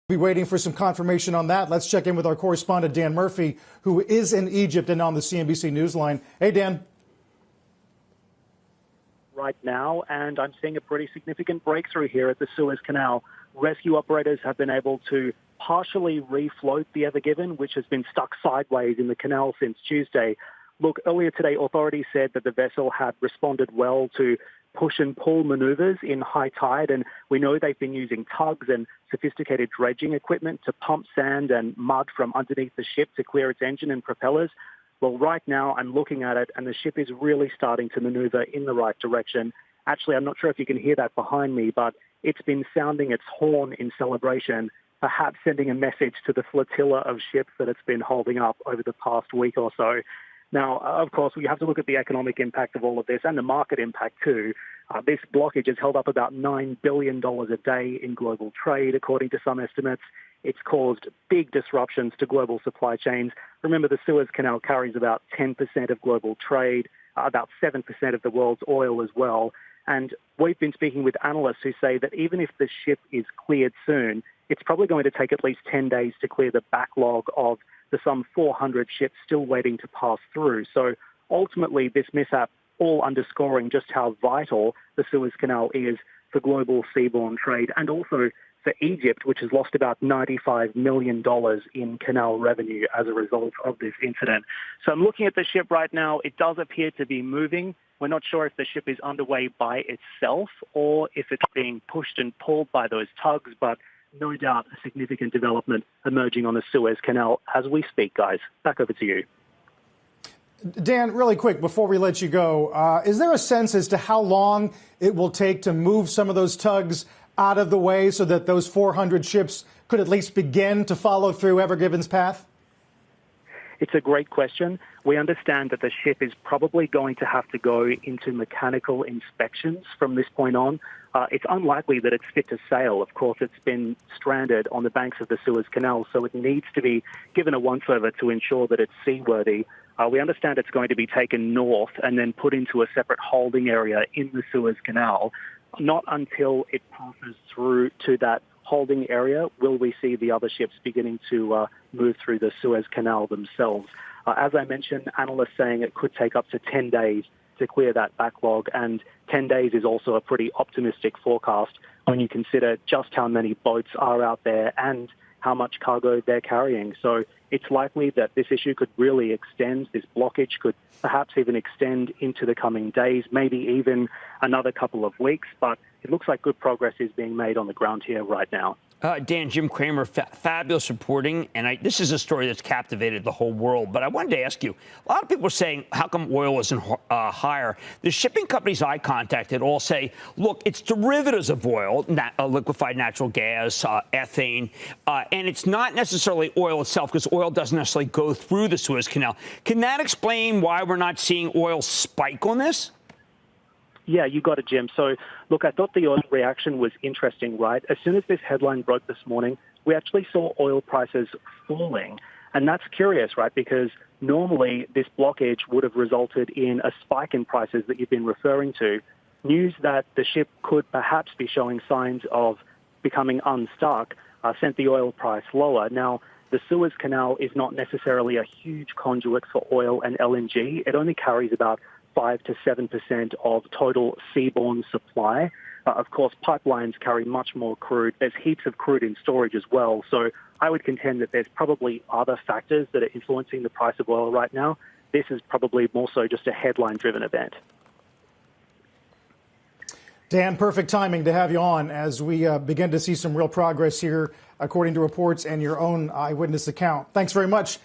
Be waiting for some confirmation on that. Let's check in with our correspondent, Dan Murphy, who is in Egypt and on the CNBC Newsline. Hey, Dan. Right now, and I'm seeing a pretty significant breakthrough here at the Suez Canal. Rescue operators have been able to partially refloat the Ever Given, which has been stuck sideways in the canal since Tuesday. Look, earlier today, authorities said that the vessel had responded well to push and pull maneuvers in high tide, and we know they've been using tugs and sophisticated dredging equipment to pump sand and mud from underneath the ship to clear its engine and propellers. Well, right now I'm looking at it, and the ship is really starting to maneuver in the right direction. Actually, I'm not sure if you can hear that behind me, but it's been sounding its horn in celebration, perhaps sending a message to the flotilla of ships that it's been holding up over the past week or so. Now, of course, we have to look at the economic impact of all of this and the market impact too. This blockage has held up about $9 billion a day in global trade, according to some estimates. It's caused big disruptions to global supply chains. Remember, the Suez Canal carries about 10% of global trade, about 7% of the world's oil as well. And we've been speaking with analysts who say that even if the ship is cleared soon, it's probably going to take at least 10 days to clear the backlog of the some 400 ships still waiting to pass through. So ultimately, this mishap all underscoring just how vital the Suez Canal is for global seaborne trade, and also for Egypt, which has lost about $95 million in canal revenue as a result of this incident. So I'm looking at the ship right now. It does appear to be moving. We're not sure if the ship is underway by itself or if it's being pushed and pulled by those tugs, but no doubt a significant development emerging on the Suez Canal as we speak, guys. Back over to you. Dan, really quick, before we let you go, is there a sense as to how long it will take to move some of those tugs out of the way so that those 400 ships could at least begin to follow through Ever Given's path? It's a great question. We understand that the ship is probably going to have to go into mechanical inspections from this point on. It's unlikely that it's fit to sail. Of course, it's been stranded on the banks of the Suez Canal, so it needs to be given a once-over to ensure that it's seaworthy. We understand it's going to be taken north and then put into a separate holding area in the Suez Canal. Not until it passes through to that holding area will we see the other ships beginning to move through the Suez Canal themselves. As I mentioned, analysts saying it could take up to 10 days to clear that backlog, and 10 days is also a pretty optimistic forecast when you consider just how many boats are out there and how much cargo they're carrying. So it's likely that this issue could really extend, this blockage could perhaps even extend into the coming days, maybe even another couple of weeks, but it looks like good progress is being made on the ground here right now. Dan, Jim Cramer, fabulous reporting, and this is a story that's captivated the whole world. But I wanted to ask you, a lot of people are saying, how come oil isn't higher? The shipping companies I contacted all say, look, it's derivatives of oil, liquefied natural gas, ethane, and it's not necessarily oil itself, because oil doesn't necessarily go through the Suez Canal. Can that explain why we're not seeing oil spike on this? Yeah, you got it, Jim. So, look, I thought the oil reaction was interesting, right? As soon as this headline broke this morning, we actually saw oil prices falling. And that's curious, right? Because normally this blockage would have resulted in a spike in prices that you've been referring to. News that the ship could perhaps be showing signs of becoming unstuck sent the oil price lower. Now, the Suez Canal is not necessarily a huge conduit for oil and LNG. It only carries about 5 to 7% of total seaborne supply. Of course, pipelines carry much more crude. There's heaps of crude in storage as well. So I would contend that there's probably other factors that are influencing the price of oil right now. This is probably more so just a headline-driven event. Dan, perfect timing to have you on as we begin to see some real progress here, according to reports and your own eyewitness account. Thanks very much.